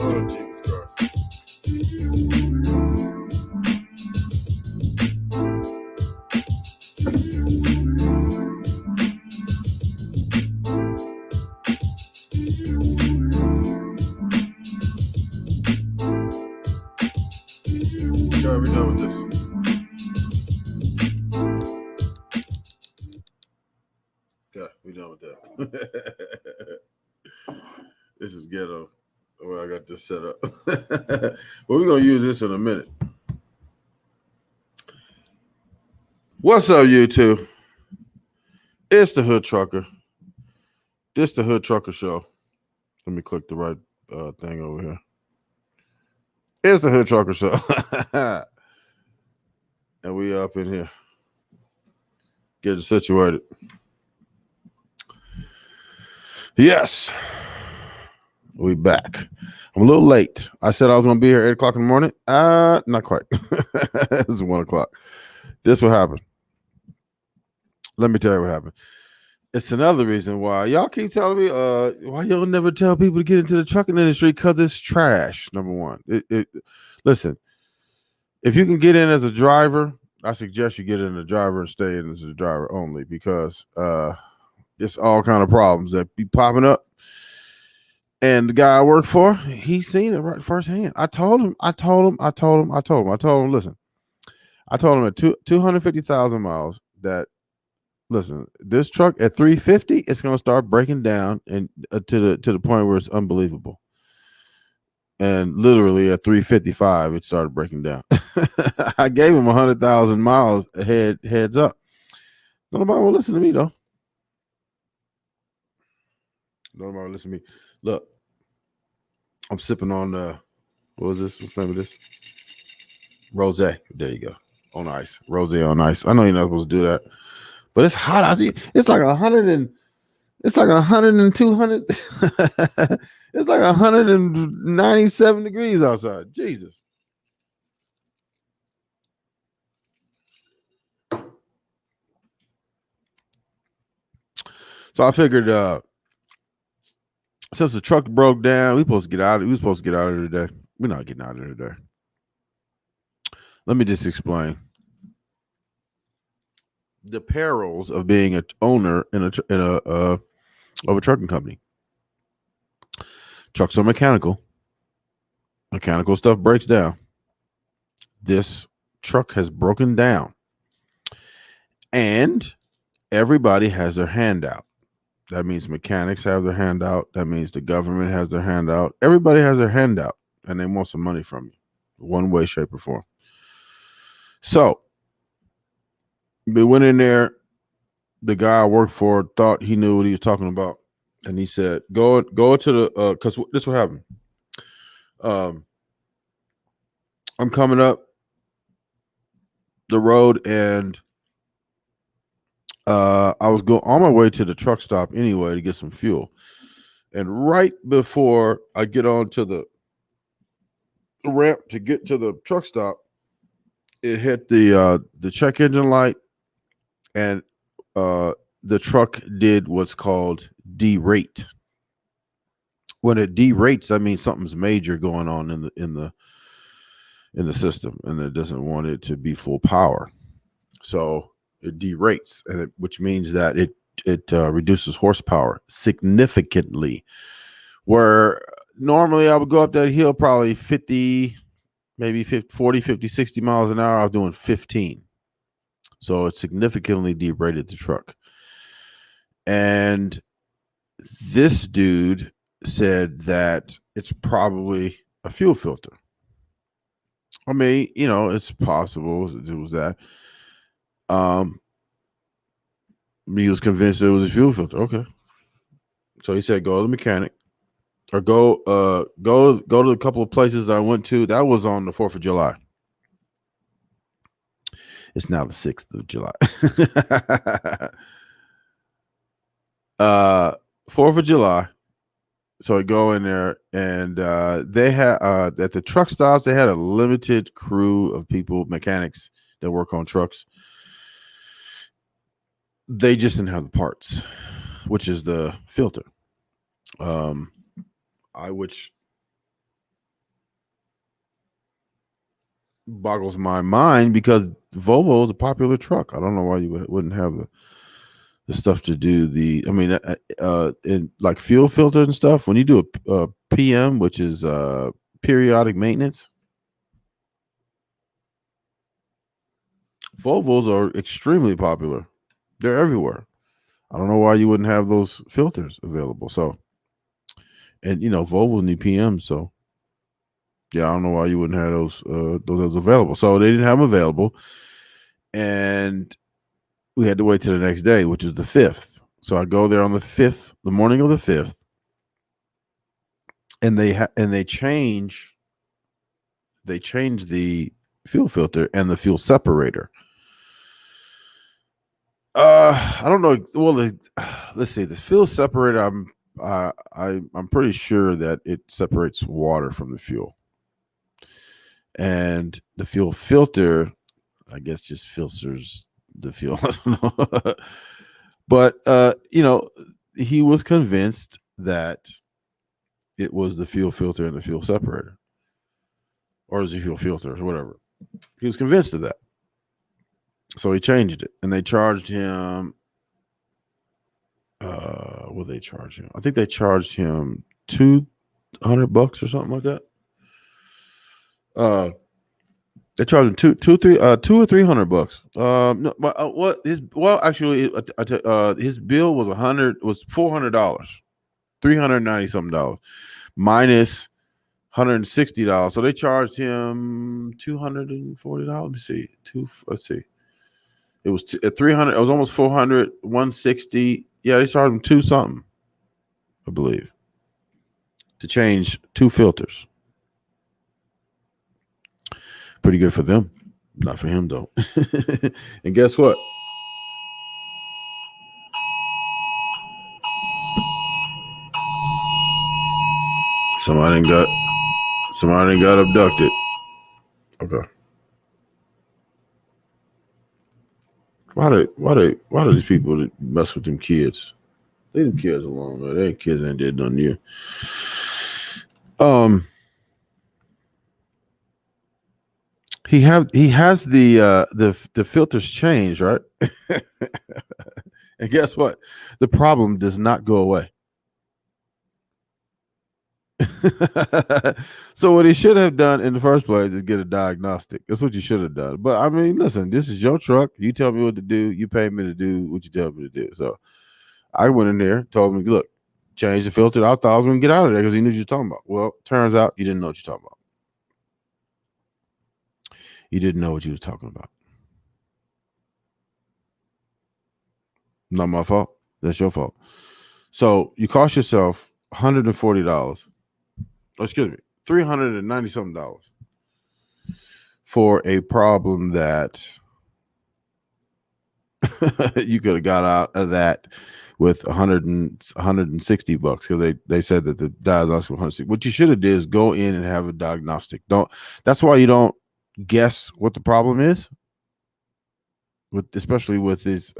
Oh, Jesus Christ. Yeah, we done with this. Yeah, we done with that. This is ghetto. Well, I got this set up. But we're gonna use this in a minute. What's up, YouTube? It's the Hood Trucker. This the Hood Trucker Show. Let me click the right thing over here. It's the Hood Trucker Show. And we up in here. Get it situated. Yes. We back. I'm a little late. I said I was going to be here 8 o'clock in the morning. Not quite. It's 1 o'clock. This what happened. Let me tell you what happened. It's another reason why y'all keep telling me why y'all never tell people to get into the trucking industry, because it's trash. Number one. Listen, if you can get in as a driver, I suggest you get in as a driver and stay in as a driver only, because it's all kind of problems that be popping up. And the guy I work for, he's seen it right firsthand. I told him, listen, I told him at 250,000 miles that, listen, this truck at 350, it's going to start breaking down and to the point where it's unbelievable. And literally at 355, it started breaking down. I gave him 100,000 miles heads up. Nobody will listen to me, though. Nobody will listen to me. Look, I'm sipping on, what was this? What's the name of this? Rosé. There you go. On ice. Rosé on ice. I know you're not supposed to do that, but it's hot. I see. It's like 100 and 200. It's like 197 degrees outside. Jesus. So I figured, since the truck broke down, we supposed to get out. We were supposed to get out of here today. We're not getting out of here today. Let me just explain the perils of being an owner of a trucking company. Trucks are mechanical. Mechanical stuff breaks down. This truck has broken down, and everybody has their hand out. That means mechanics have their hand out. That means the government has their hand out. Everybody has their hand out, and they want some money from you, one way, shape, or form. So we went in there. The guy I worked for thought he knew what he was talking about, and he said, "Go to the because this will happen. I'm coming up the road, and I was on my way to the truck stop anyway to get some fuel, and right before I get onto the ramp to get to the truck stop, it hit the check engine light, and the truck did what's called derate. When it derates, that means something's major going on in the system, and it doesn't want it to be full power. So it derates, and which means that it reduces horsepower significantly. Where normally I would go up that hill probably 50, maybe 50, 40, 50, 60 miles an hour. I was doing 15. So it significantly derated the truck. And this dude said that it's probably a fuel filter. I mean, it's possible it was that. He was convinced it was a fuel filter. Okay. So he said, go to the mechanic, or go to a couple of places that I went to. That was on the 4th of July. It's now the 6th of July. 4th of July. So I go in there, and they had at the truck stops, they had a limited crew of people, mechanics that work on trucks. They just didn't have the parts, which is the filter. Which boggles my mind because Volvo is a popular truck. I don't know why you wouldn't have the stuff to do the. I mean, in like fuel filters and stuff. When you do a PM, which is periodic maintenance, Volvos are extremely popular. They're everywhere. I don't know why you wouldn't have those filters available. So, and Volvos need PMs. So, yeah, I don't know why you wouldn't have those available. So they didn't have them available, and we had to wait till the next day, which is the 5th. So I go there on the 5th, the morning of the 5th, and they change the fuel filter and the fuel separator. I don't know. Well, let's see. The fuel separator, I'm pretty sure that it separates water from the fuel, and the fuel filter, I guess, just filters the fuel. I don't know. But he was convinced that it was the fuel filter and the fuel separator, or the fuel filter, or whatever. He was convinced of that. So he changed it, and they charged him. What did they charge him? I think they charged him $200 or something like that. They charged him $200 or $300. No, what his actually his bill was $400, $390 something minus $160. So they charged him $240. Let me see. Let's see. It was 300. It was almost 400. 160. Yeah, they charged him $2 something, I believe, to change 2 filters. Pretty good for them. Not for him though. And guess what? Somebody got abducted. Okay. Why do these people mess with them kids? Leave them kids alone, man. They kids ain't did nothing to you. He has the filters changed, right? And guess what? The problem does not go away. So what he should have done in the first place is get a diagnostic. That's what you should have done. But I mean, listen, this is your truck. You tell me what to do. You pay me to do what you tell me to do. So I went in there, told him, look, change the filter. I thought I was going to get out of there because he knew what you were talking about. Well, turns out you didn't know what you're talking about. You didn't know what you was talking about. Not my fault. That's your fault. So you cost yourself $140. Oh, excuse me, $390 something for a problem that you could have got out of that with $160 because they said that the diagnostic was 160. What you should have did is go in and have a diagnostic. That's why you don't guess what the problem is. Especially with these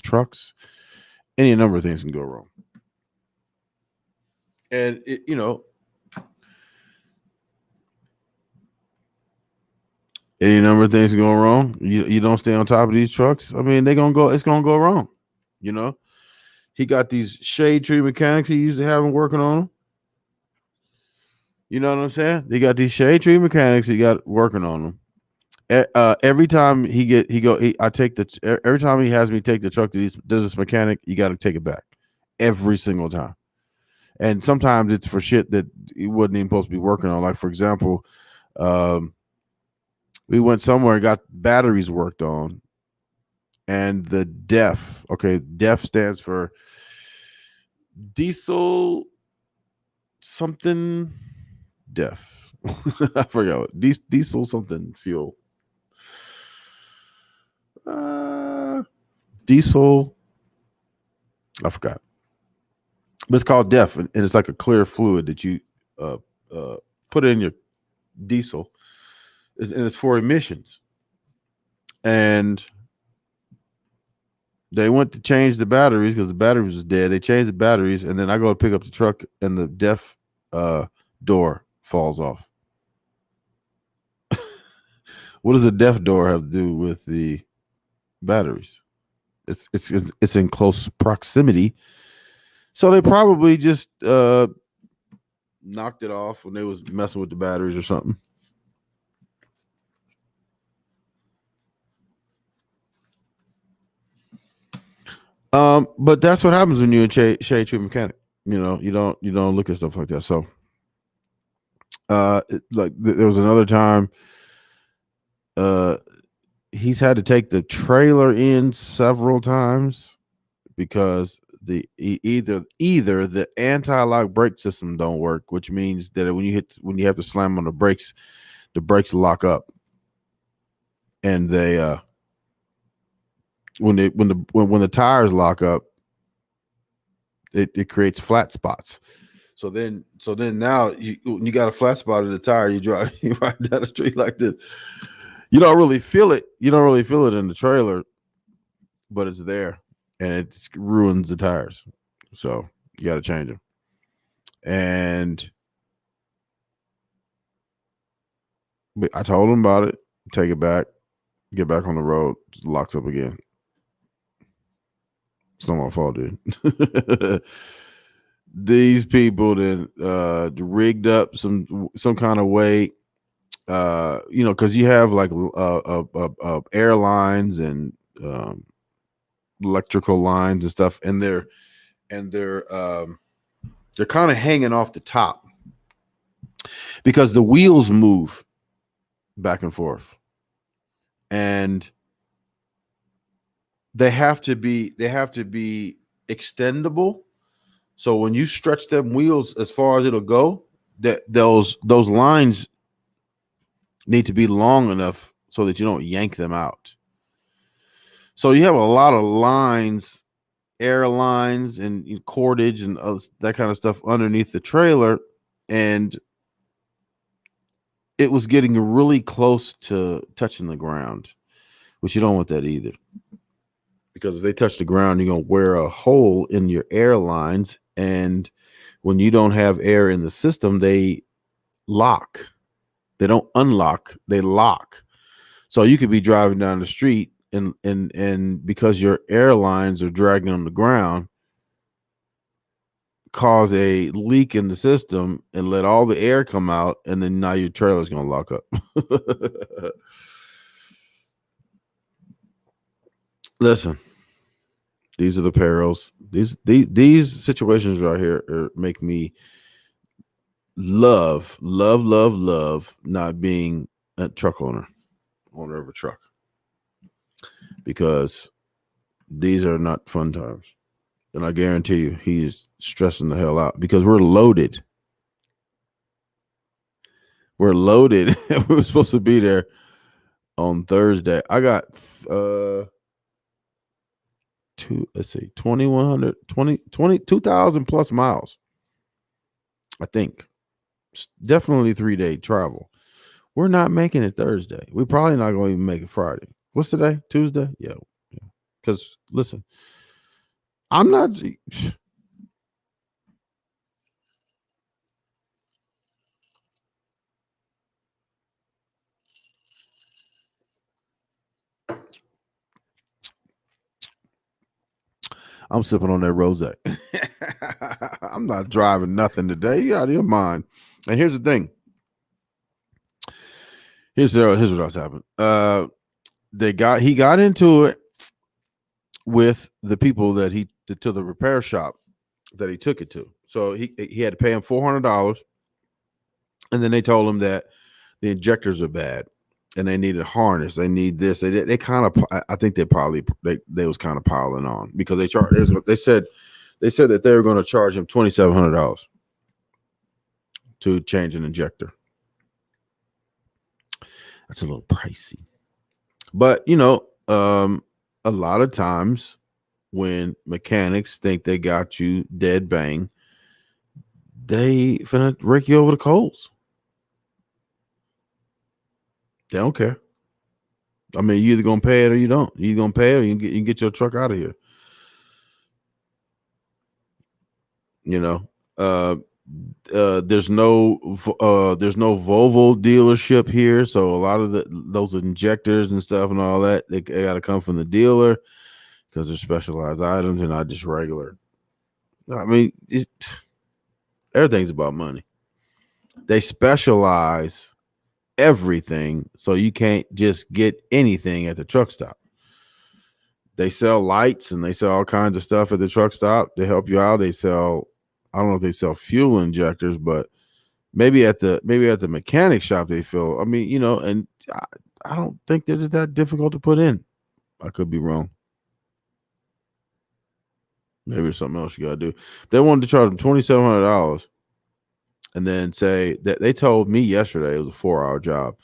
trucks, any number of things can go wrong. And any number of things can go wrong. You don't stay on top of these trucks. I mean, it's gonna go wrong. He got these shade tree mechanics he used to have him working on them. You know what I'm saying? They got these shade tree mechanics he got working on them. Every time every time he has me take the truck to this mechanic, you got to take it back every single time. And sometimes it's for shit that he wasn't even supposed to be working on. Like, for example, we went somewhere and got batteries worked on, and the DEF. Okay, DEF stands for diesel something. DEF. I forgot what diesel something fuel. Diesel. I forgot. But it's called DEF, and it's like a clear fluid that you put in your diesel, and it's for emissions. And they went to change the batteries because the batteries was dead. They changed the batteries, and then I go to pick up the truck, and the DEF door falls off. What does a deaf door have to do with the batteries? It's in close proximity, so they probably just knocked it off when they was messing with the batteries or something. But that's what happens when you're a shade tree mechanic. You know, you don't look at stuff like that. So, there was another time, he's had to take the trailer in several times because either the anti-lock brake system don't work, which means that when you have to slam on the brakes lock up, and they when the tires lock up, it creates flat spots. So then now you got a flat spot in the tire, you ride down the street like this. You don't really feel it. You don't really feel it in the trailer, but it's there, and it ruins the tires. So you got to change them. And I told him about it. Take it back. Get back on the road. Just locks up again. It's not my fault, dude. These people then rigged up some kind of way, because you have like airlines and electrical lines and stuff, and they're kind of hanging off the top because the wheels move back and forth, and they have to be extendable. So when you stretch them wheels as far as it'll go, that those lines need to be long enough so that you don't yank them out. So you have a lot of lines, airlines and cordage and that kind of stuff underneath the trailer, and it was getting really close to touching the ground, which you don't want that either. Because if they touch the ground, you're going to wear a hole in your airlines. And when you don't have air in the system, they lock. They don't unlock, they lock. So you could be driving down the street and because your airlines are dragging on the ground, cause a leak in the system and let all the air come out, and then now your trailer's going to lock up. Listen, these are the perils. These situations right here make me love not being a truck owner of a truck, because these are not fun times. And I guarantee you, he is stressing the hell out because we're loaded. We're loaded. We were supposed to be there on Thursday. I got 2,100, 2,000 plus miles. I think definitely 3-day travel. We're not making it Thursday. We're probably not going to even make it Friday. What's today? Tuesday? Yeah. Because listen, I'm not. I'm sipping on that rosé. I'm not driving nothing today. You out of your mind. And here's the thing. Here's what else happened. He got into it with the people to the repair shop that he took it to. So he had to pay him $400, and then they told him that the injectors are bad and they need a harness. They need this. They kind of. I think they was kind of piling on because they said that they were going to charge him $2,700 to change an injector. That's a little pricey, but a lot of times when mechanics think they got you dead bang, they finna rake you over the coals. They don't care. I mean, you either gonna pay it or you don't. You either gonna pay it or you can get your truck out of here. There's no Volvo dealership here, so a lot of those injectors and stuff and all that they got to come from the dealer because they're specialized items and not just regular. I mean, everything's about money. They specialize everything, so you can't just get anything at the truck stop. They sell lights and they sell all kinds of stuff at the truck stop to help you out. They sell, I don't know if they sell fuel injectors, but maybe at the mechanic shop they feel. I mean, and I don't think that it's that difficult to put in. I could be wrong. Maybe there's something else you gotta do. They wanted to charge them $2,700, and then say that they told me yesterday it was a 4-hour job.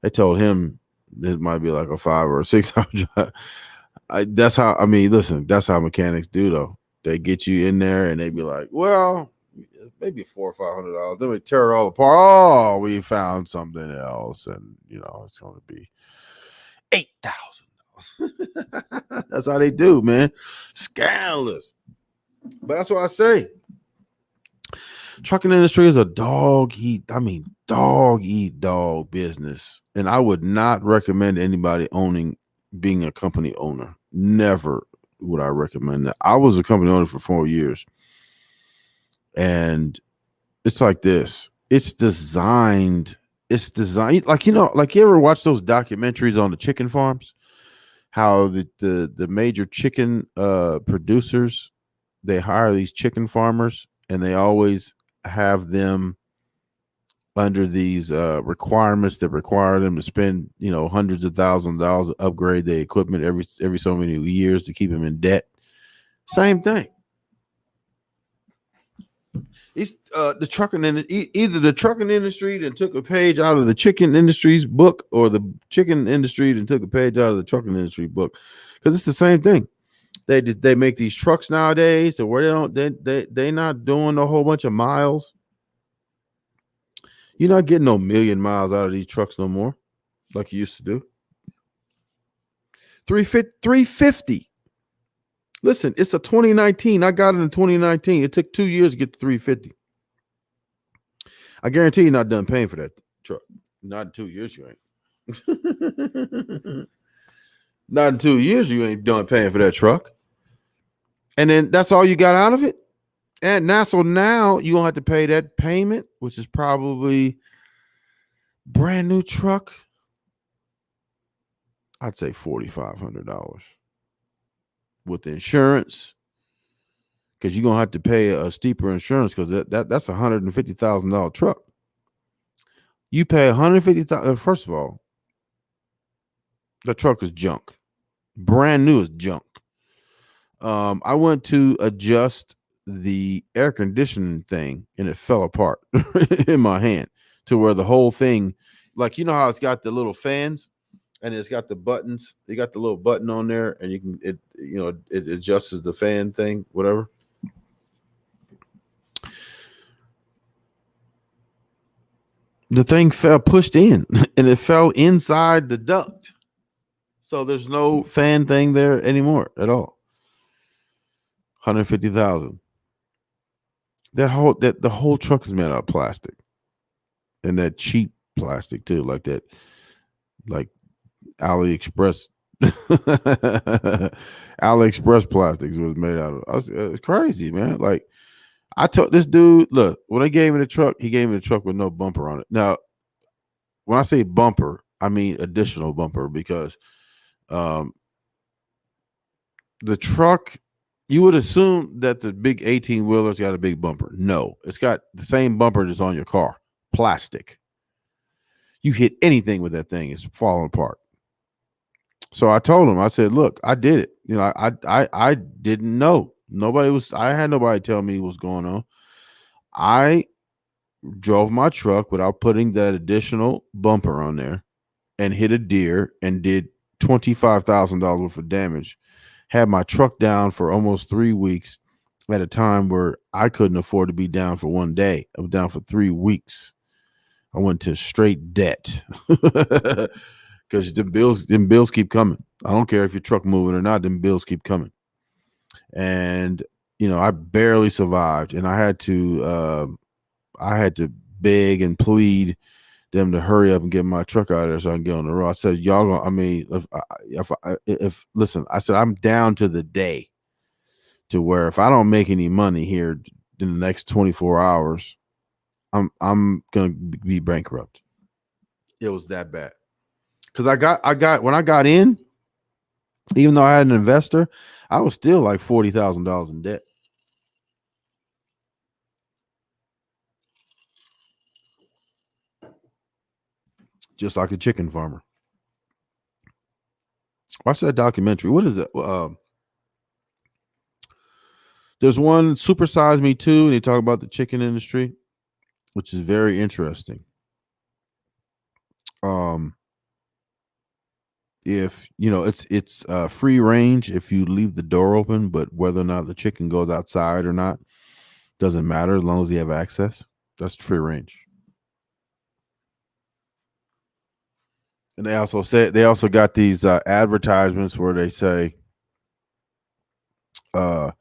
They told him this might be like a 5 or a 6-hour job. That's how. I mean, listen, that's how mechanics do though. They get you in there and they be like, well, maybe $400 or $500. Then we tear it all apart. Oh, we found something else, and it's going to be $8,000. That's how they do, man. Scandalous. But that's what I say. Trucking industry is a dog eat dog business, and I would not recommend anybody being a company owner. Never would I recommend that. I was a company owner for 4 years. And it's like this. It's designed like, you ever watch those documentaries on the chicken farms? How the major chicken producers, they hire these chicken farmers and they always have them under these requirements that require them to spend, hundreds of thousands of dollars to upgrade their equipment every so many years to keep them in debt. Same thing. It's the trucking either the trucking industry that took a page out of the chicken industry's book, or the chicken industry that took a page out of the trucking industry book, because it's the same thing. They make these trucks nowadays, so where they're not doing a whole bunch of miles. You're not getting no million miles out of these trucks no more, like you used to do. 350. Listen, it's a 2019. I got it in 2019. It took 2 years to get to 350. I guarantee you're not done paying for that truck. Not in 2 years, you ain't. Not in 2 years, you ain't done paying for that truck. And then that's all you got out of it. And now you don't have to pay that payment, which is probably brand new truck. I'd say $4,500 with the insurance, because you're gonna have to pay a steeper insurance, because that's $150,000 truck. You pay $150,000. First of all, the truck is junk. Brand new is junk. I went to adjust the air conditioning thing and it fell apart in my hand, to where the whole thing, like, how it's got the little fans and it's got the buttons. You got the little button on there, and it adjusts the fan thing, whatever. The thing pushed in, and it fell inside the duct. So there's no fan thing there anymore at all. $150,000. The whole truck is made out of plastic, and that cheap plastic too, like AliExpress. AliExpress plastics was made out of. It's crazy, man. Like, I told this dude, look, when I gave me the truck, he gave me the truck with no bumper on it. Now, when I say bumper, I mean additional bumper, because the truck, you would assume that the big 18-wheeler's got a big bumper. No, it's got the same bumper that's on your car, plastic. You hit anything with that thing, it's falling apart. So I told him, I said, look, I did it. I didn't know. I had nobody tell me what's going on. I drove my truck without putting that additional bumper on there and hit a deer and did $25,000 worth of damage. Had my truck down for almost 3 weeks at a time where I couldn't afford to be down for one day. I was down for 3 weeks. I went to straight debt. Because them bills keep coming. I don't care if your truck moving or not, them bills keep coming. And I barely survived, and I had to I had to beg and plead them to hurry up and get my truck out of there so I can get on the road. I said, y'all gonna, I mean, if listen, I said, I'm down to the day to where if I don't make any money here in the next 24 hours, I'm gonna be bankrupt. It was that bad. Cause I got when I got in, even though I had an investor, I was still like $40,000 in debt. Just like a chicken farmer. Watch that documentary. What is it? There's one, Super Size Me 2, and they talk about the chicken industry, which is very interesting. If you know, it's free range if you leave the door open, but whether or not the chicken goes outside or not doesn't matter as long as you have access. That's free range. And they also got these advertisements where they say no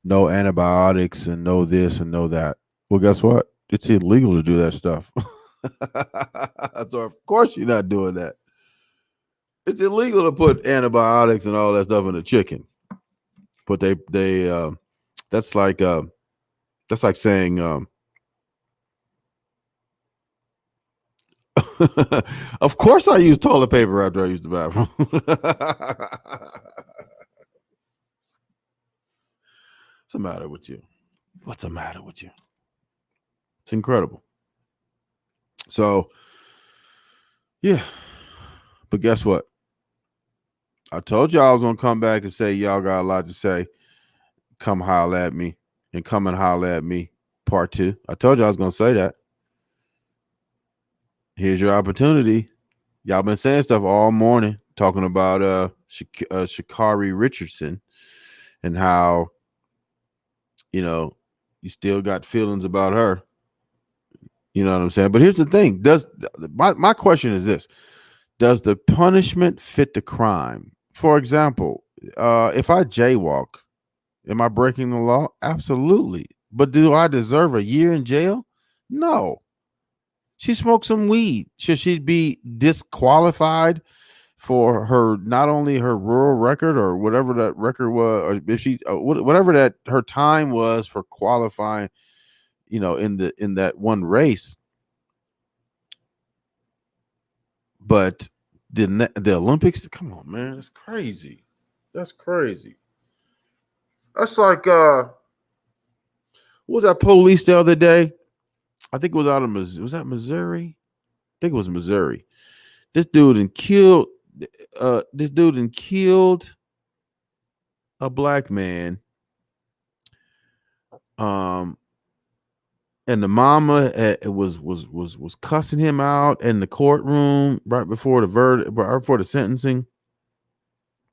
antibiotics and no this and no that. Well, guess what? It's illegal to do that stuff. So of course you're not doing that. It's illegal to put antibiotics and all that stuff in the chicken. But they that's like saying of course I use toilet paper after I use the bathroom. What's the matter with you? What's the matter with you? It's incredible. So, yeah. But guess what? I told y'all I was going to come back and say, y'all got a lot to say. Come holler at me and come and holler at me. Part 2. I told you I was going to say that. Here's your opportunity. Y'all been saying stuff all morning talking about Sha'Carri Richardson and how, you know, you still got feelings about her. You know what I'm saying? But here's the thing. My question is this. Does the punishment fit the crime? For example, if I jaywalk, am I breaking the law? Absolutely. But do I deserve a year in jail? No. She smoked some weed. Should she be disqualified for her, not only her rural record or whatever that record was, or if she whatever that her time was for qualifying, you know, in that one race? But the Olympics, come on, man, that's crazy. That's crazy. That's like what was that police the other day? I think it was out of Missouri. Was that Missouri? I think it was Missouri. This dude and killed a black man. And the mama was cussing him out in the courtroom right before the sentencing.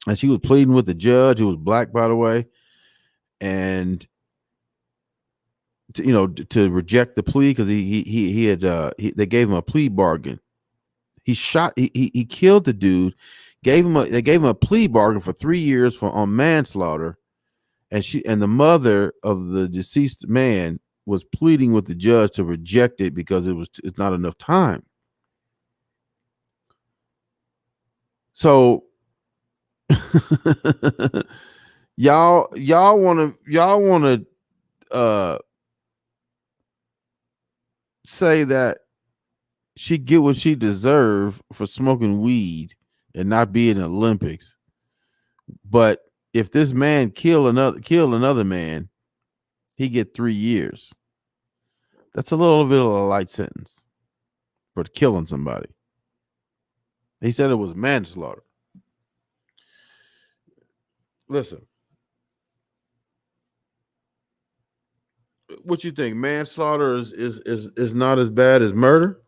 And she was pleading with the judge, who was black, by the way, and to reject the plea because they gave him a plea bargain. He killed the dude. They gave him a plea bargain for 3 years on manslaughter, and the mother of the deceased man was pleading with the judge to reject it because it's not enough time. So y'all want to say that she get what she deserved for smoking weed and not be in the Olympics. But if this man kill another man, he get 3 years. That's a little bit of a light sentence for killing somebody. He said it was manslaughter. Listen, what you think? Manslaughter is not as bad as murder?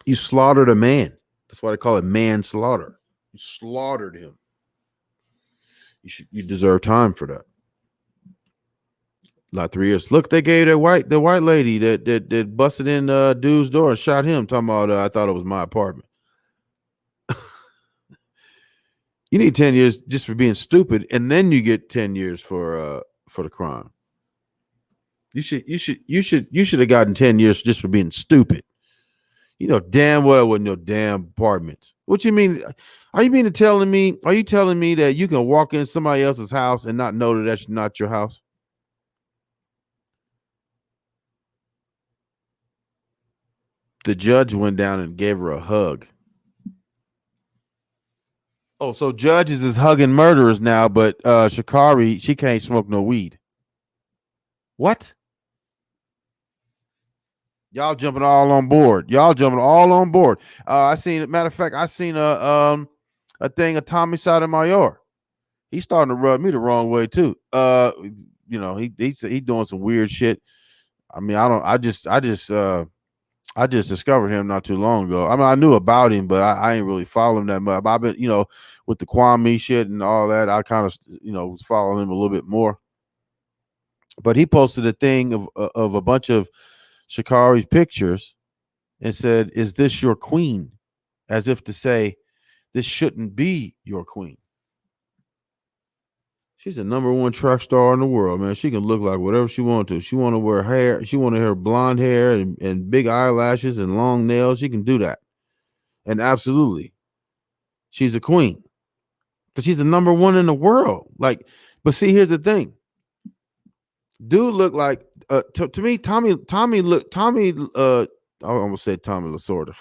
You slaughtered a man. That's why they call it manslaughter. You slaughtered him. You deserve time for that. Not 3 years. Look, they gave the white lady that busted in dude's door and shot him. Talking about I thought it was my apartment. You need 10 years just for being stupid, and then you get 10 years for the crime. You should have gotten 10 years just for being stupid. You know damn well it wasn't no damn apartment. What you mean? Are you telling me that you can walk in somebody else's house and not know that that's not your house? The judge went down and gave her a hug. Oh, so judges is hugging murderers now, but Shakari, she can't smoke no weed. What? Y'all jumping all on board. I seen, matter of fact, I seen a thing of Tommy Sotomayor. He's starting to rub me the wrong way too. He doing some weird shit. I mean, I just discovered him not too long ago. I mean, I knew about him, but I ain't really following him that much. I've been, with the Kwame shit and all that, I kind of, was following him a little bit more. But he posted a thing of a bunch of Shakari's pictures and said, "Is this your queen?" As if to say, this shouldn't be your queen. She's the number one track star in the world, man. She can look like whatever she wants to. She want to wear hair. She want to wear blonde hair and big eyelashes and long nails. She can do that. And absolutely, she's a queen. Because she's the number one in the world. Like, but see, here's the thing. Dude looked like to me, Tommy I almost said Tommy Lasorda.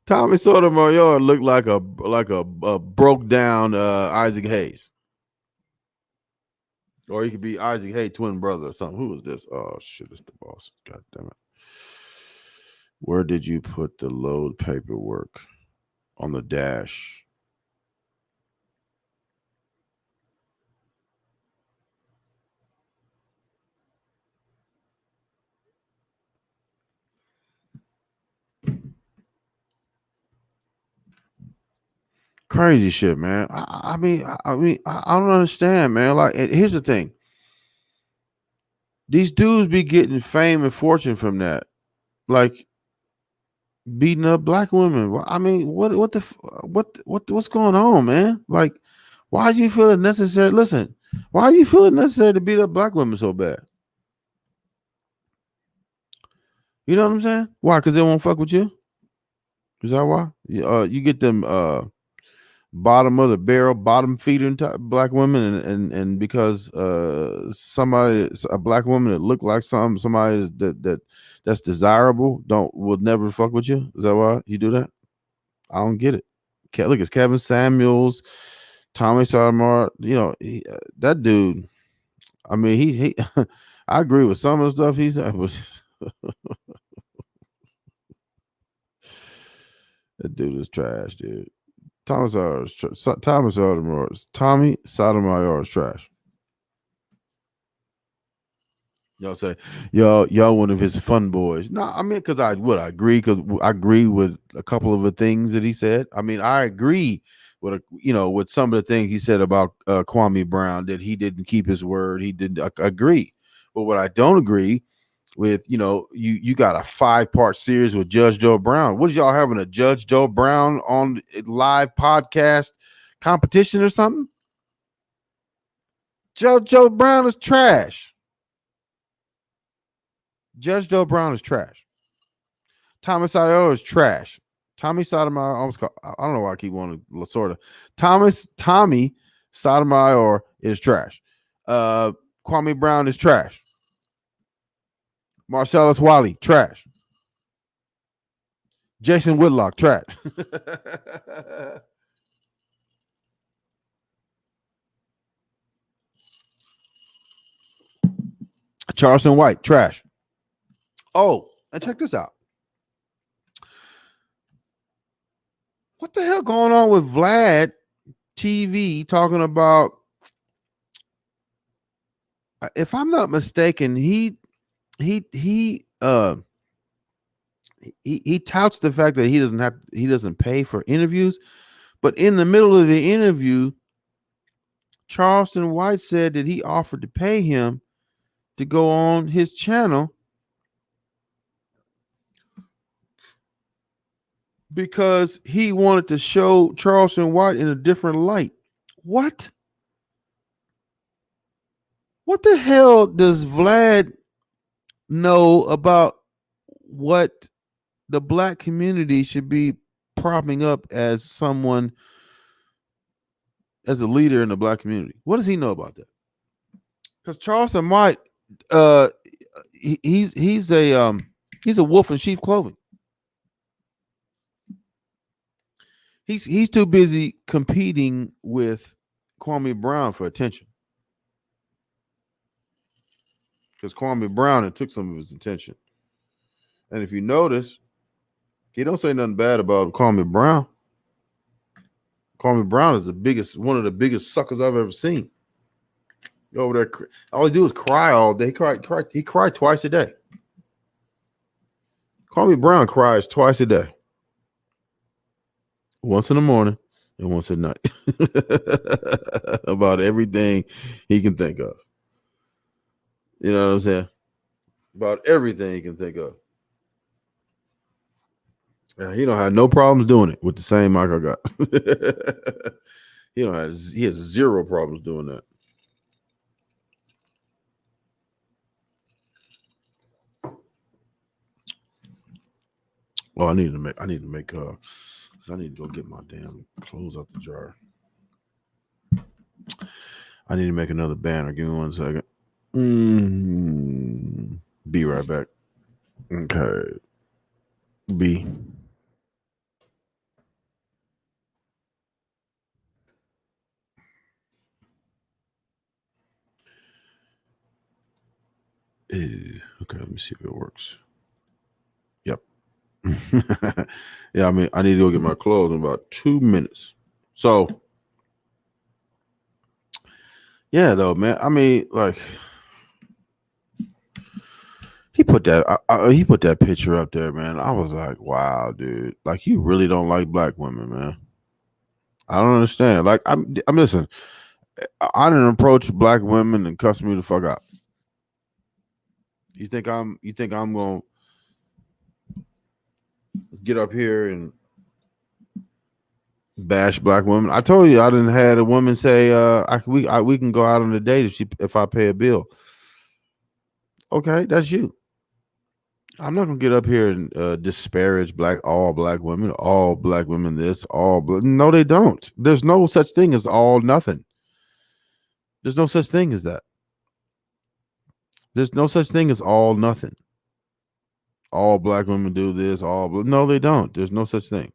Tommy Sotomayor looked like a broke down Isaac Hayes. Or he could be Isaac Hayes' twin brother or something. Who is this? Oh shit, it's the boss. God damn it. Where did you put the load paperwork? On the dash. Crazy shit, man. I mean, I don't understand, man. Like, here's the thing: these dudes be getting fame and fortune from that, like beating up black women. I mean, what's going on, man? Like, why do you feel it necessary? Listen, why do you feel it necessary to beat up black women so bad? You know what I'm saying? Why? Because they won't fuck with you. Is that why? You get them bottom of the barrel, bottom feeding black women, and because a black woman that look like somebody that's desirable will never fuck with you. Is that why you do that? I don't get it. Look, it's Kevin Samuels, Tommy Sotomayor. That dude. I mean, he I agree with some of the stuff he said, but that dude is trash, dude. Tommy Sotomayor is trash. Y'all say, y'all one of his fun boys. No, I mean, because I agree, because I agree with a couple of the things that he said. I mean, I agree with with some of the things he said about Kwame Brown, that he didn't keep his word. He didn't agree. But what I don't agree with, you got a 5-part series with Judge Joe Brown. What is y'all having, a Judge Joe Brown on live podcast competition or something? Judge Joe Brown is trash. Judge Joe Brown is trash. Tommy Sotomayor is trash. Tommy Sotomayor, I don't know why I keep wanting Lasorda. Tommy Sotomayor is trash. Kwame Brown is trash. Marcellus Wiley, trash. Jason Whitlock, trash. Charleston White, trash. Oh, and check this out. What the hell going on with Vlad TV talking about? If I'm not mistaken, he touts the fact that he doesn't pay for interviews, but in the middle of the interview, Charleston White said that he offered to pay him to go on his channel because he wanted to show Charleston White in a different light. What? What the hell does Vlad know about what the black community should be propping up as someone, as a leader in the black community? What does he know about that? Because Charleston White, uh, he's a wolf in sheep clothing. He's too busy competing with Kwame Brown for attention. Because Kwame Brown had took some of his attention. And if you notice, he don't say nothing bad about Kwame Brown. Kwame Brown is one of the biggest suckers I've ever seen. Over there, all he do is cry all day. He cried twice a day. Kwame Brown cries twice a day. Once in the morning and once at night. About everything he can think of. You know what I'm saying? About everything he can think of. He don't have no problems doing it with the same mic I got. He has zero problems doing that. Oh, I need to make I need to go get my damn clothes out the jar. I need to make another banner. Give me 1 second. Be right back. Okay. B. Okay, let me see if it works. Yep. Yeah, I mean, I need to go get my clothes in about 2 minutes. So, yeah, though, man. I mean, like, he put that picture up there, man. I was like, wow, dude. Like, you really don't like black women, man. I don't understand. Like, I'm listen. I didn't approach black women and cuss me the fuck out. You think I'm gonna get up here and bash black women? I told you I didn't had a woman say, we can go out on a date if I pay a bill. Okay, that's you. I'm not gonna get up here and disparage all black women, all black women. No, they don't. There's no such thing as all nothing. There's no such thing as that. There's no such thing as all nothing. All black women do this. No, they don't. There's no such thing.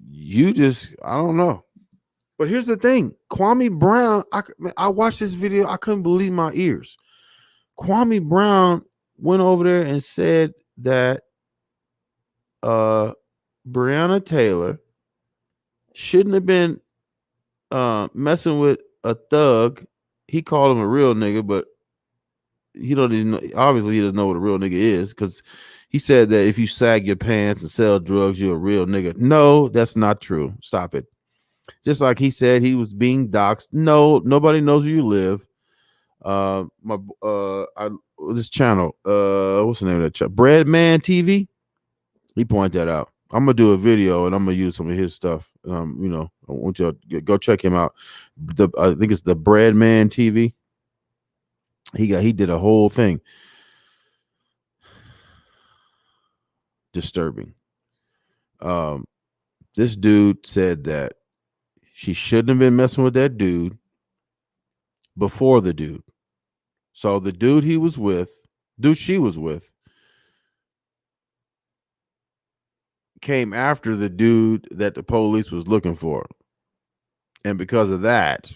I don't know. But here's the thing, Kwame Brown. I watched this video. I couldn't believe my ears. Kwame Brown went over there and said that Breonna Taylor shouldn't have been messing with a thug. He called him a real nigga, but he don't even know. Obviously, he doesn't know what a real nigga is, because he said that if you sag your pants and sell drugs, you're a real nigga. No, that's not true. Stop it. Just like he said he was being doxxed. No, nobody knows where you live. This channel, what's the name of that channel? Breadman TV. He pointed that out. I'm gonna do a video and I'm gonna use some of his stuff. I want y'all to go check him out. I think it's the Breadman TV. He did a whole thing. Disturbing. This dude said that she shouldn't have been messing with that dude before the dude. So the dude she was with, came after the dude that the police was looking for. And because of that,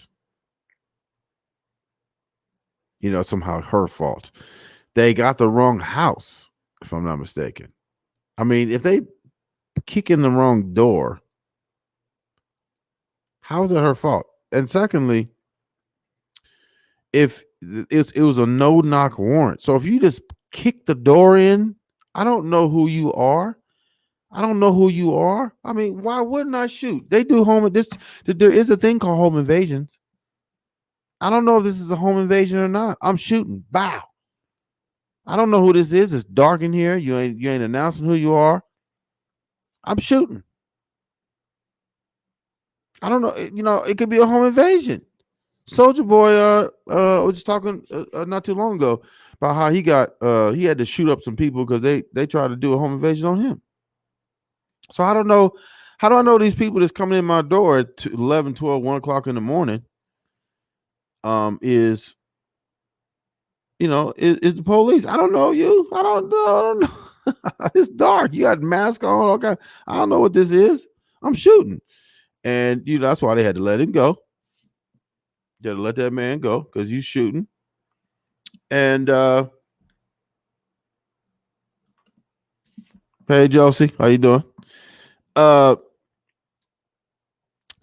somehow her fault. They got the wrong house, if I'm not mistaken. I mean, if they kick in the wrong door, how is it her fault? And secondly, if it was a no-knock warrant. So if you just kick the door in, I don't know who you are. I mean, why wouldn't I shoot? They do there is a thing called home invasions. I don't know if this is a home invasion or not. I'm shooting. Bow. I don't know who this is. It's dark in here. You ain't announcing who you are. I'm shooting. I don't know. It could be a home invasion. Soldier Boy, was just talking not too long ago about how he had to shoot up some people because they tried to do a home invasion on him. So I don't know. How do I know these people that's coming in my door at 11, 12, 1 o'clock in the morning is is the police? I don't know you. I don't know. It's dark. You got mask on. Okay. I don't know what this is. I'm shooting. And that's why they had to let him go. They had to let that man go because he's shooting. And hey Josie, how you doing? They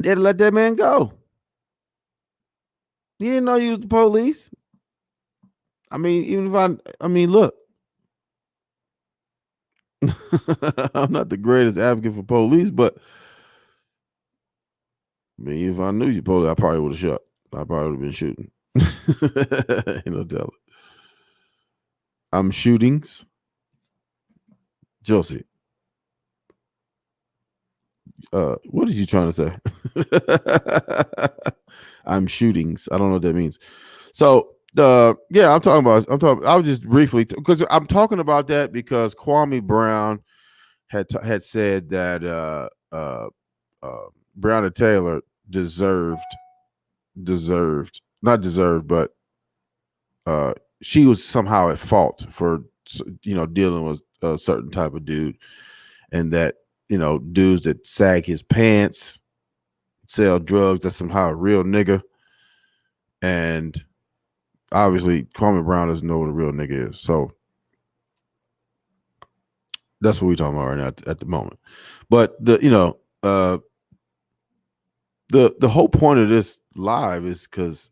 had to let that man go. He didn't know you was the police. I mean, look. I'm not the greatest advocate for police, but I mean, if I knew you police, I probably would have shot. I probably would have been shooting. Tell it. I'm shootings. Josie. What are you trying to say? I'm shootings. I don't know what that means. So yeah, I'm talking. I was just briefly because I'm talking about that because Kwame Brown had said that Breonna Taylor but she was somehow at fault for dealing with a certain type of dude, and that dudes that sag his pants, sell drugs, that's somehow a real nigga. And obviously Kwame Brown doesn't know what a real nigga is, so that's what we're talking about right now at the moment. But the whole point of this live is because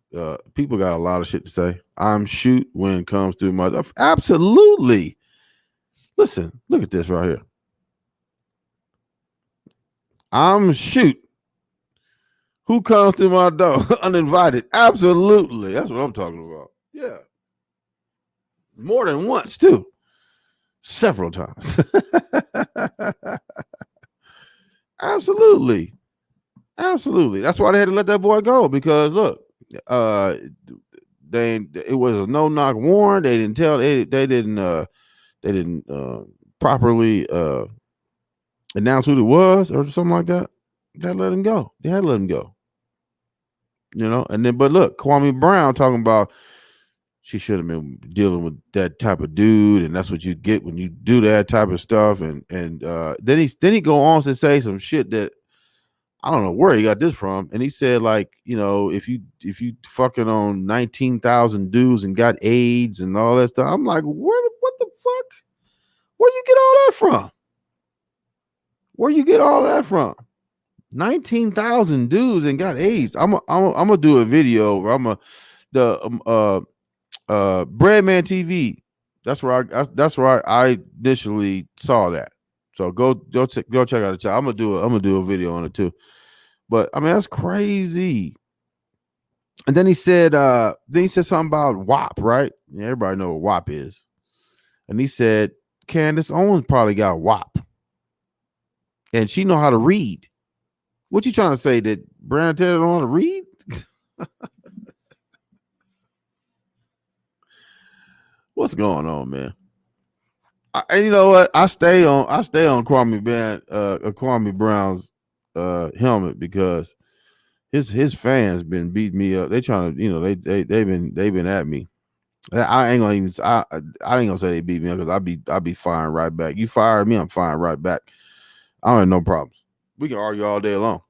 people got a lot of shit to say. I'm shoot when it comes to my absolutely. Listen, look at this right here. I'm shoot. Who comes to my door uninvited? Absolutely. That's what I'm talking about. Yeah. More than once, too. Several times. Absolutely. Absolutely. That's why they had to let that boy go because look, it was a no knock warrant. They didn't tell they didn't properly announce who it was or something like that. They had to let him go. They had to let him go. And then but look, Kwame Brown talking about she should have been dealing with that type of dude, and that's what you get when you do that type of stuff. And then he go on to say some shit that I don't know where he got this from. And he said, like, if you fucking on 19,000 dudes and got AIDS and all that stuff, I'm like, what the fuck? Where you get all that from? Where you get all that from? 19,000 dudes and got AIDS. I'm gonna do a video where Breadman TV. That's where I initially saw that. So go check out the channel. I'm gonna do a video on it too. But I mean, that's crazy. And then he said something about WAP, right? Yeah, everybody know what WAP is. And he said Candace Owens probably got WAP, and she know how to read. What you trying to say, that Brandon Taylor don't want to read? What's going on, man? And you know what? I stay on Kwame Brown's helmet because his fans been beating me up. They trying to, they've been at me. I ain't gonna say they beat me up because I be firing right back. You fire me, I'm firing right back. I don't have no problems. We can argue all day long.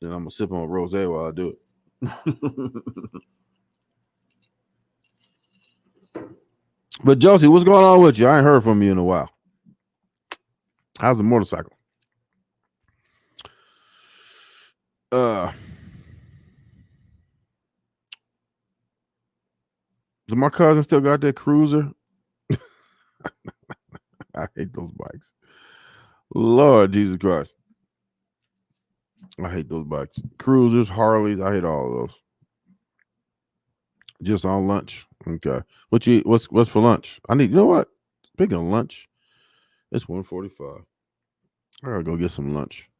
Then I'm gonna sip on rosé while I do it. But Josie, what's going on with you? I ain't heard from you in a while. How's the motorcycle? Does my cousin still got that cruiser? I hate those bikes. Lord Jesus Christ. I hate those bikes. Cruisers, Harleys, I hate all of those. Just on lunch. Okay. What's for lunch? You know what? Speaking of lunch, it's 1:45. I gotta go get some lunch.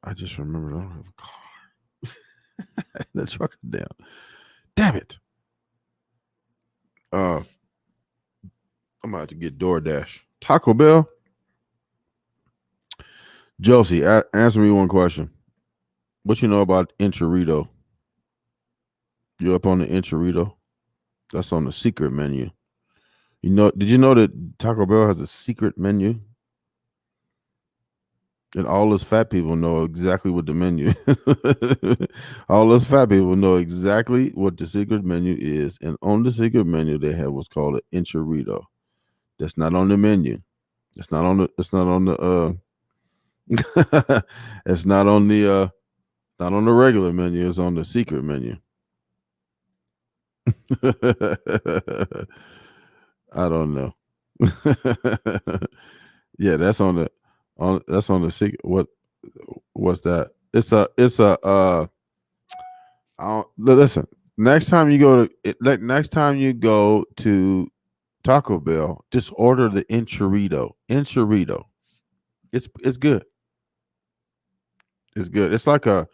I just remembered I don't have a car. The truck is down. Damn it. I'm gonna have to get DoorDash. Taco Bell. Josie, answer me one question. What you know about enchilada? You up on the enchilada? That's on the secret menu. You know? Did you know that Taco Bell has a secret menu? And all us fat people know exactly what the menu is. All us fat people know exactly what the secret menu is. And on the secret menu, they have what's called an enchilada. That's not on the menu. It's not on the it's not on the it's not on the not on the regular menu, it's on the secret menu. I don't know. Yeah, that's on the secret. What's that? It's a I don't, listen. Next time you go to Taco Bell, just order the enchilada. Enchilada. It's good. It's good. It's like the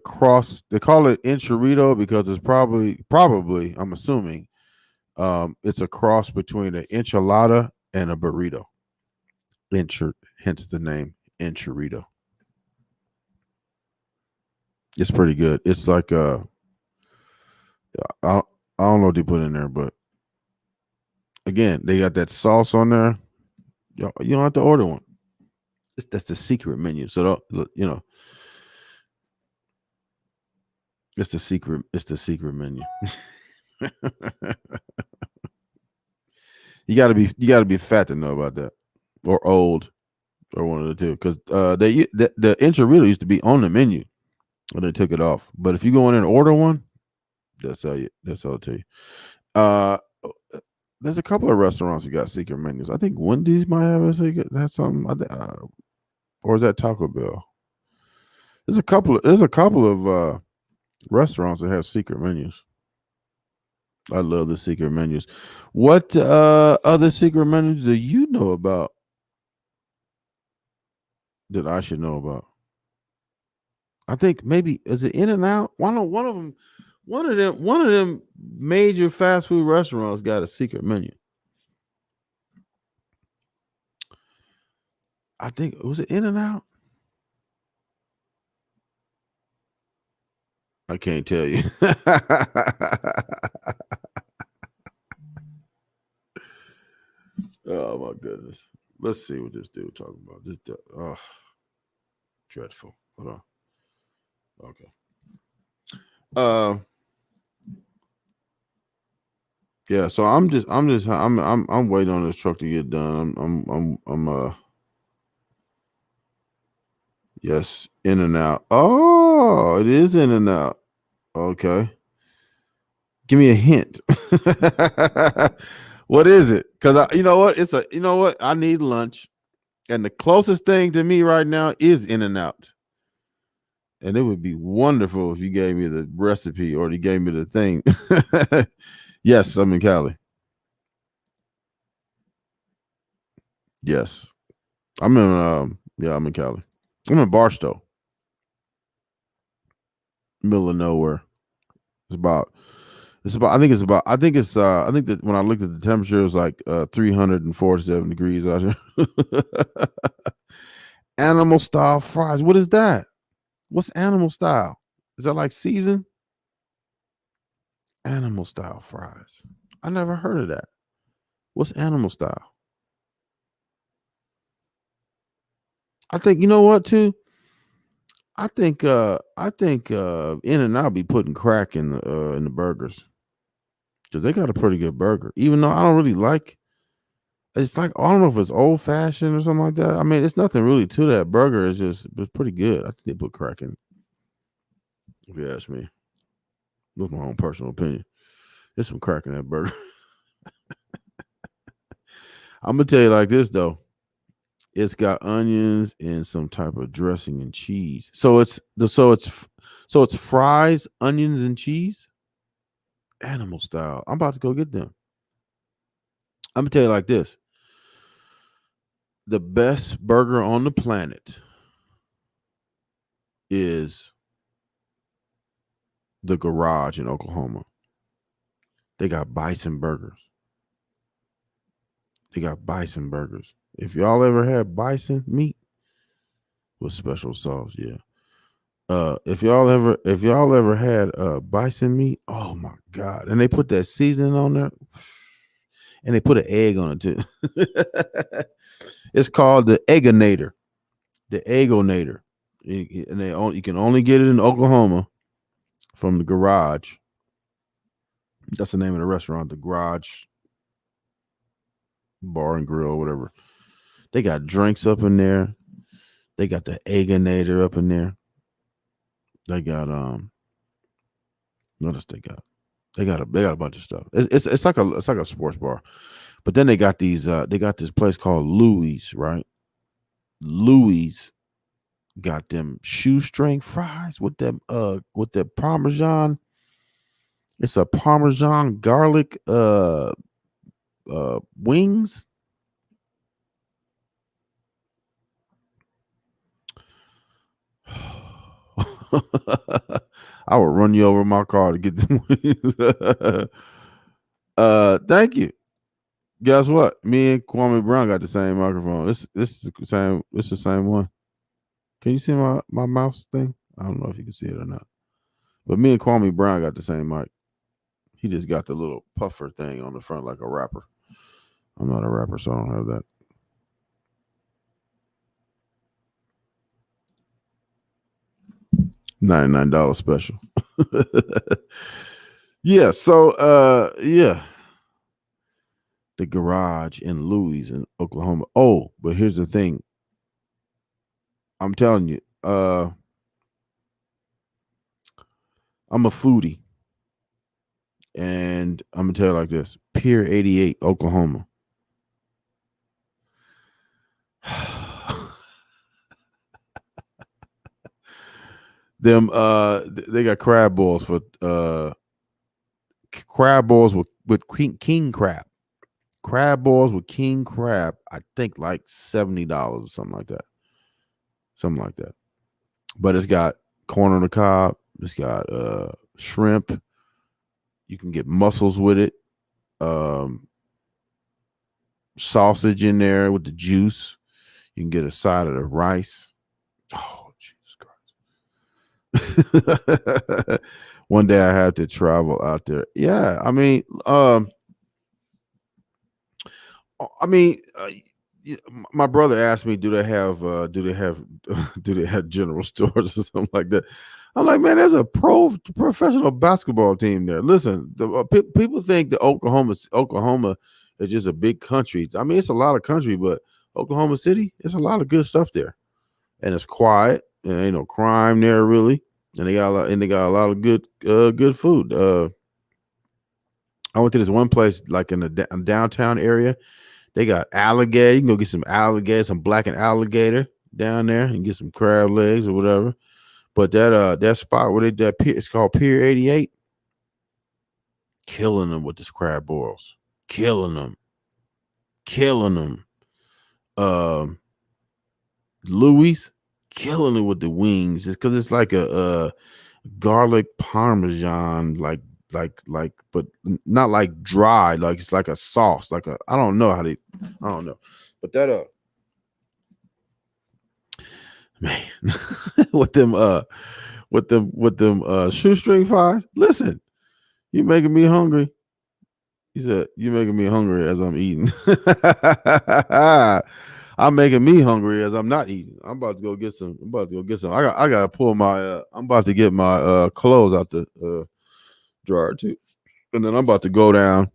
cross. They call it enchilada because it's probably I'm assuming it's a cross between an enchilada and a burrito. Hence the name enchilada. It's pretty good. It's like I don't know what they put in there, but again, they got that sauce on there. You don't have to order one. That's the secret menu. So it's the secret. It's the secret menu. You gotta be fat to know about that, or old, or one of the two. Because the enchilada used to be on the menu, and they took it off. But if you go in and order one, that's how I'll tell you. Uh, there's a couple of restaurants that got secret menus. I think Wendy's might have a secret. That's something. Or is that Taco Bell? There's a couple. There's a couple of restaurants that have secret menus. I love the secret menus. What other secret menus do you know about that I should know about? I think maybe is it In and Out? One of them major fast food restaurants got a secret menu. I think was it In and Out? I can't tell you. Oh my goodness. Let's see what this dude talking about. This dreadful. Hold on. Okay. Yeah, so I'm waiting on this truck to get done. Yes, In and Out. Oh, it is In and Out. Okay. Give me a hint. What is it? Because you know what? You know what? I need lunch. And the closest thing to me right now is In and Out. And it would be wonderful if you gave me the recipe or you gave me the thing. Yes, I'm in Cali. Yes. I'm in Cali. I'm in Barstow. Middle of nowhere. It's about I think that when I looked at the temperature it was like 347 degrees out here. Animal style fries. What is that? What's animal style? Is that like season? Animal style fries. I never heard of that. What's animal style? I think you know what too. I think In and Out be putting crack in the burgers because they got a pretty good burger. Even though I don't really like, it's like I don't know if it's old fashioned or something like that. I mean, it's nothing really to that burger. It's pretty good. I think they put crack in. If you ask me, that's my own personal opinion. There's some crack in that burger. I'm gonna tell you like this though. It's got onions and some type of dressing and cheese. So it's fries, onions, and cheese. Animal style. I'm about to go get them. I'm gonna tell you like this: the best burger on the planet is the Garage in Oklahoma. They got bison burgers. They got bison burgers. If y'all ever had bison meat with special sauce, yeah. If y'all ever had bison meat, oh my god! And they put that seasoning on there, and they put an egg on it too. It's called the Eggonator. The Eggonator. And you can only get it in Oklahoma from the Garage. That's the name of the restaurant, the Garage Bar and Grill, or whatever. They got drinks up in there. They got the Eggonator up in there. They got what else they got? They got a bunch of stuff. It's like a sports bar. But then they got this place called Louis, right? Louis got them shoestring fries with the Parmesan. It's a Parmesan garlic wings. I would run you over in my car to get the wings. Thank you. Guess what? Me and Kwame Brown got the same microphone. This is the same. It's the same one. Can you see my mouse thing? I don't know if you can see it or not. But me and Kwame Brown got the same mic. He just got the little puffer thing on the front like a rapper. I'm not a rapper, so I don't have that. $99 special. Yeah, so yeah. The Garage in Louis in Oklahoma. Oh, but here's the thing. I'm telling you, I'm a foodie. And I'm gonna tell you like this: Pier 88, Oklahoma. They got crab balls with king crab. Crab balls with king crab. I think like $70 or something like that. Something like that. But it's got corn on the cob. It's got shrimp. You can get mussels with it. Sausage in there with the juice. You can get a side of the rice. Oh, Jesus Christ. One day I have to travel out there. Yeah, I mean, my brother asked me, do they have general stores or something like that? I'm like, man, there's a professional basketball team there. Listen, people think that Oklahoma is just a big country. I mean, it's a lot of country, but Oklahoma City, there's a lot of good stuff there, and it's quiet. And ain't no crime there really, and they got a lot of good food. I went to this one place like in the downtown area. They got alligator. You can go get some alligator, some blackened alligator down there, and get some crab legs or whatever. But that spot where it's called Pier 88, killing them with this crab boils, killing them. Louis, killing it with the wings. It's because it's like a garlic parmesan, but not like dry. Like it's like a sauce. Like I don't know, but that man, with them shoestring fries. Listen, you making me hungry. He said, "You making me hungry as I'm eating." I'm making me hungry as I'm not eating. I'm about to go get some. I gotta pull my. I'm about to get my clothes out the dryer too, and then I'm about to go down.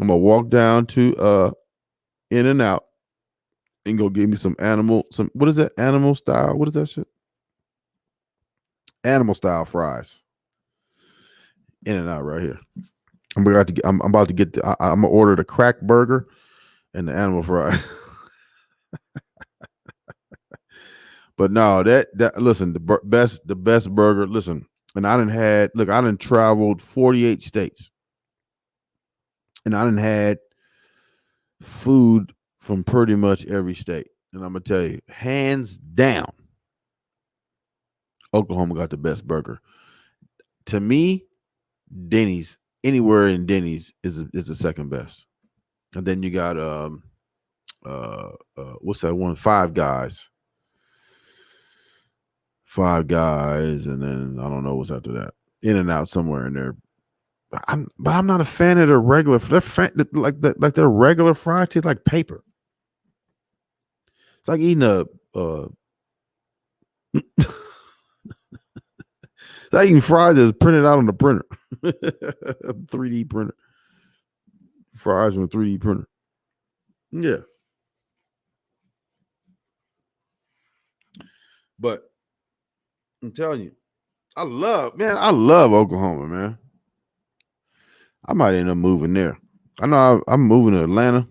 I'm gonna walk down to In and Out and go get me some what is that, animal style? What is that shit? Animal style fries. In and Out right here. I'm about to get I'm gonna order the crack burger and the animal fries. But no, that listen, the best burger. Listen, and I done traveled 48 states, and I done had food from pretty much every state. And I'm gonna tell you, hands down, Oklahoma got the best burger. to me, Denny's, anywhere in Denny's is the second best. And then you got what's that one? Five Guys. Five Guys, and then I don't know what's after that. In and Out somewhere in there. But I'm not a fan of their regular. Like their regular fries taste like paper. It's like eating it's like eating fries that's printed out on the printer. 3D printer. Fries from a 3D printer. Yeah. But I'm telling you, I love Oklahoma, man. I might end up moving there. I know I'm moving to Atlanta.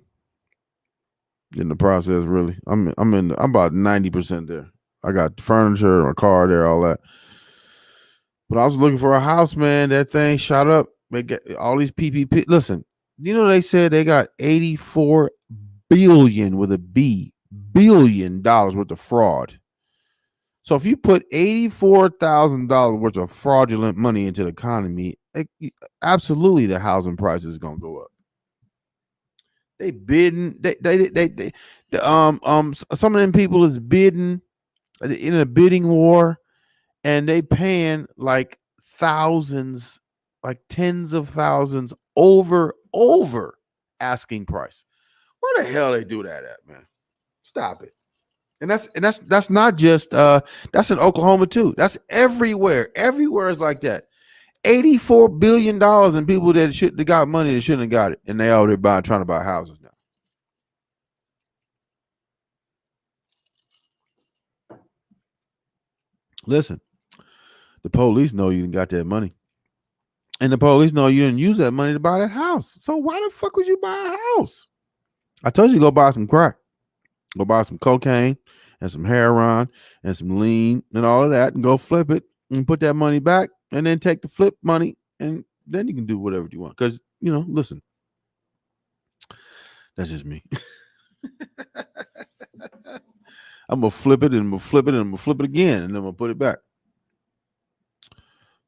In the process, really, I'm about 90% there. I got furniture, a car there, all that. But I was looking for a house, man. That thing shot up. They get all these PPP. Listen, you know they said they got $84 billion with a B $1 billion worth of fraud. So if you put $84,000 worth of fraudulent money into the economy, absolutely the housing price is gonna go up. They bidding. Some of them people is bidding in a bidding war, and they paying like thousands, like tens of thousands over asking price. Where the hell they do that at, man? Stop it. And that's not just that's in Oklahoma too. That's everywhere. Everywhere is like that. $84 billion in people that got money that shouldn't have got it, and they out there trying to buy houses now. Listen, the police know you didn't got that money, and the police know you didn't use that money to buy that house. So why the fuck would you buy a house? I told you go buy some crack, go buy some cocaine and some heroin and some lean and all of that, and go flip it and put that money back, and then take the flip money, and then you can do whatever you want. Because listen, that's just me. I'm gonna flip it and I'm gonna flip it and I'm gonna flip it again, and then I'm gonna put it back.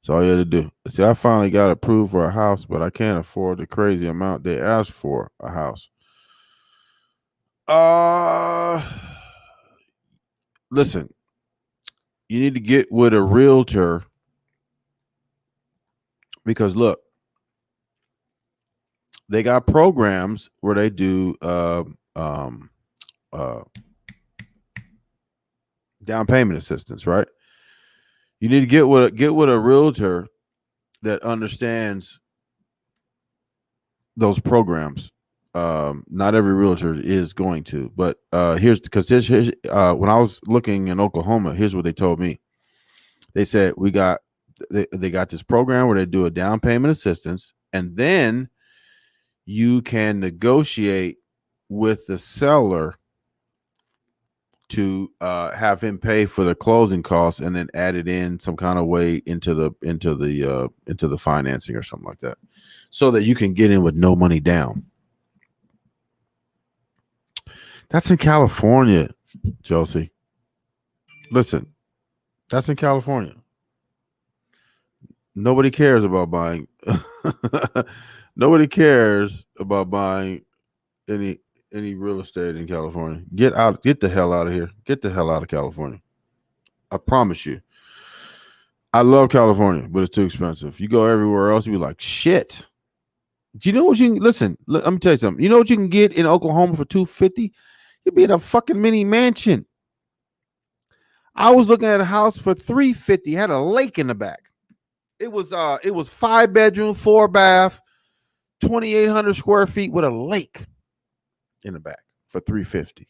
That's all you had to do. See, I finally got approved for a house, but I can't afford the crazy amount they asked for a house. Listen, you need to get with a realtor, because look, they got programs where they do down payment assistance, right? You need to get with a realtor that understands those programs. Not every realtor is going to, but here's when I was looking in Oklahoma, here's what they told me. They said they got this program where they do a down payment assistance, and then you can negotiate with the seller to have him pay for the closing costs, and then add it in some kind of way into the financing or something like that, so that you can get in with no money down. That's in California, Josie. Listen, that's in California. Nobody cares about buying. Nobody cares about buying any real estate in California. Get the hell out of here. Get the hell out of California. I promise you. I love California, but it's too expensive. You go everywhere else, you be like, shit. Do you know what you can listen? Let me tell you something. You know what you can get in Oklahoma for $250? You'd be in a fucking mini mansion. I was looking at a house for $350. Had a lake in the back. It was 5 bedroom, 4 bath, 2,800 square feet with a lake in the back for $350.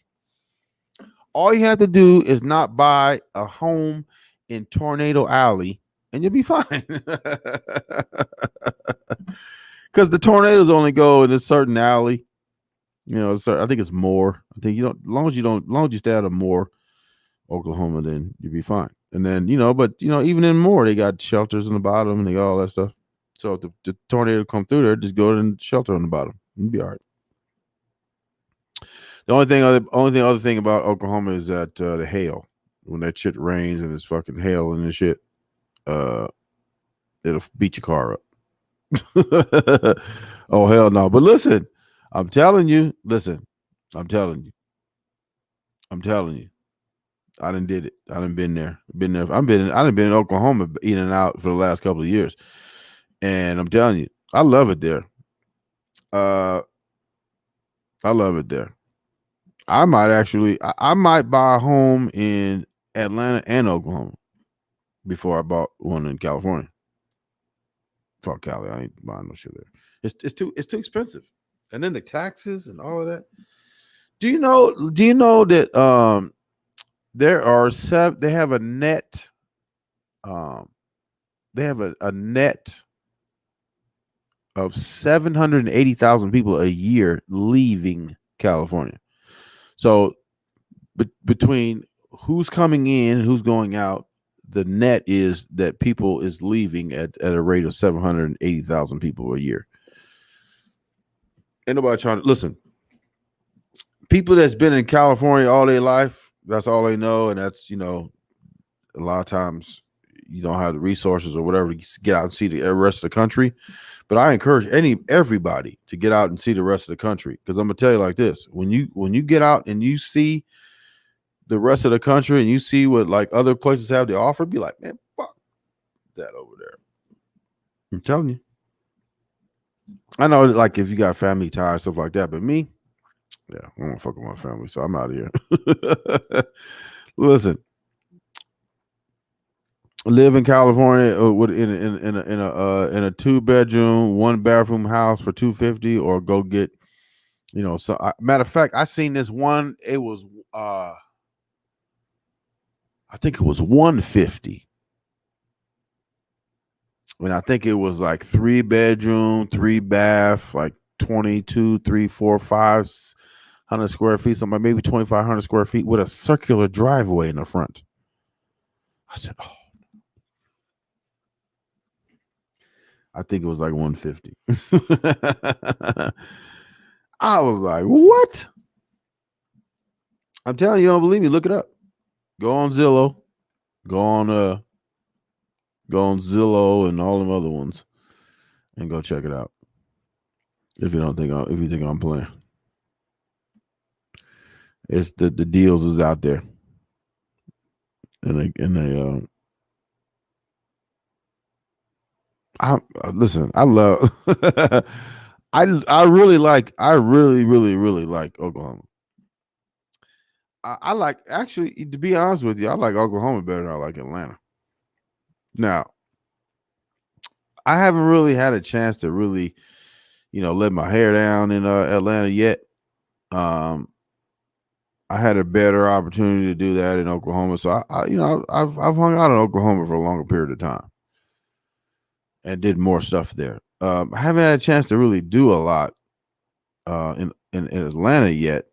All you have to do is not buy a home in Tornado Alley, and you'll be fine. Because the tornadoes only go in a certain alley. I think it's Moore. I think as long as you stay out of Moore, Oklahoma, then you'll be fine. And then even in Moore, they got shelters on the bottom and they got all that stuff. So if the tornado come through there, just go and shelter on the bottom. You'll be all right. The only other thing about Oklahoma is that the hail. When that shit rains and it's fucking hail and this shit, it'll beat your car up. Oh hell no! But listen, I'm telling you. Listen, I'm telling you. I'm telling you. I done did it. I done been there. Been there. I done been in Oklahoma eating out for the last couple of years, and I'm telling you, I love it there. Uh, I love it there. I might actually. I might buy a home in Atlanta and Oklahoma before I bought one in California. Fuck Cali. I ain't buying no shit there. It's too expensive, and then the taxes and all of that. Do you know? Do you know that there are they have a net um they have a net of 780,000 people a year leaving California. So between who's coming in, who's going out, the net is that people is leaving at a rate of 780,000 people a year. Ain't nobody trying to listen. People that's been in California all their life, that's all they know, and that's a lot of times you don't have the resources or whatever to get out and see the rest of the country. But I encourage everybody to get out and see the rest of the country, because I'm gonna tell you like this: when you get out and you see the rest of the country and you see what like other places have to offer, be like, man, fuck that over there. I'm telling you. I know, like if you got family ties, stuff like that, but me, yeah, I don't fuck with my family, so I'm out of here. Listen, live in California in a 2-bedroom, 1-bathroom house for $250, or go get, so matter of fact, I seen this one. It was I think it was $150. And I think it was like 3-bedroom, 3-bath, like 22, 3, 4, 500 square feet, something maybe 2,500 square feet with a circular driveway in the front. I said, oh, I think it was like 150. I was like, what? I'm telling you, don't believe me? Look it up. Go on Zillow. Go on Zillow and all them other ones, and go check it out. If you think I'm playing, it's the deals is out there, and they listen. I love. I really really like Oklahoma. I like, actually, to be honest with you, I like Oklahoma better than I like Atlanta. Now, I haven't really had a chance to really, let my hair down in Atlanta yet. I had a better opportunity to do that in Oklahoma, so I've hung out in Oklahoma for a longer period of time and did more stuff there. I haven't had a chance to really do a lot in Atlanta yet.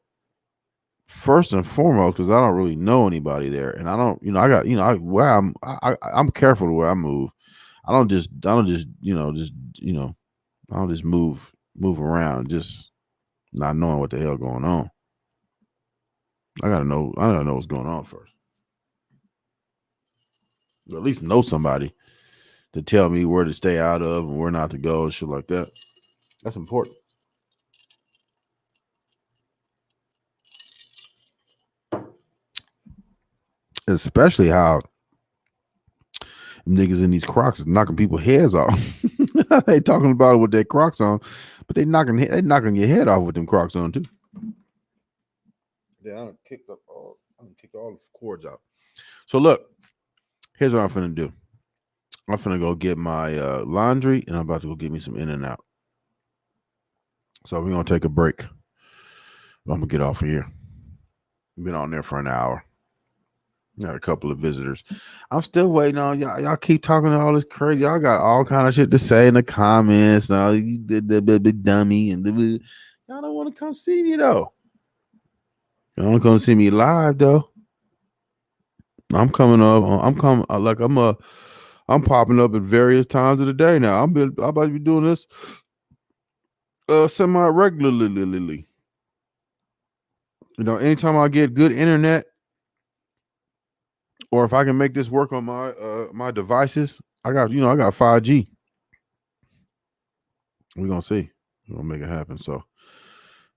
First and foremost, because I don't really know anybody there, and I don't, I got, I'm careful to where I move. I don't just, I don't just move around, just not knowing what the hell going on. I gotta know what's going on first. Or at least know somebody to tell me where to stay out of and where not to go and shit like that. That's important. Especially how niggas in these Crocs is knocking people's heads off. They talking about it with their Crocs on, but they knocking your head off with them Crocs on too. Yeah, I kicked all the cords out. So look, here's what I'm finna do. I'm finna go get my laundry, and I'm about to go get me some In-N-Out. So we're gonna take a break. I'm gonna get off of here. Been on there for an hour. Got a couple of visitors. I'm still waiting on y'all. Y'all keep talking all this crazy. Y'all got all kind of shit to say in the comments. Now you did the dummy and y'all don't want to come see me though. Y'all don't come see me live though. I'm coming up. I'm popping up at various times of the day now. I'm about to be doing this semi regularly. Anytime I get good internet, or if I can make this work on my my devices, I got 5G. We're gonna see. We're gonna make it happen. So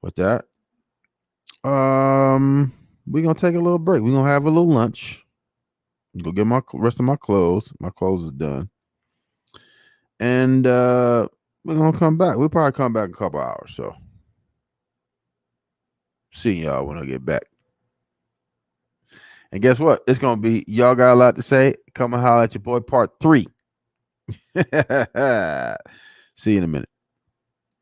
with that, we're gonna take a little break. We're gonna have a little lunch. Go get my rest of my clothes. My clothes is done. And we're gonna come back. We'll probably come back in a couple hours. So see y'all when I get back. And guess what? It's gonna be y'all got a lot to say. Come and holler at your boy part 3. See you in a minute.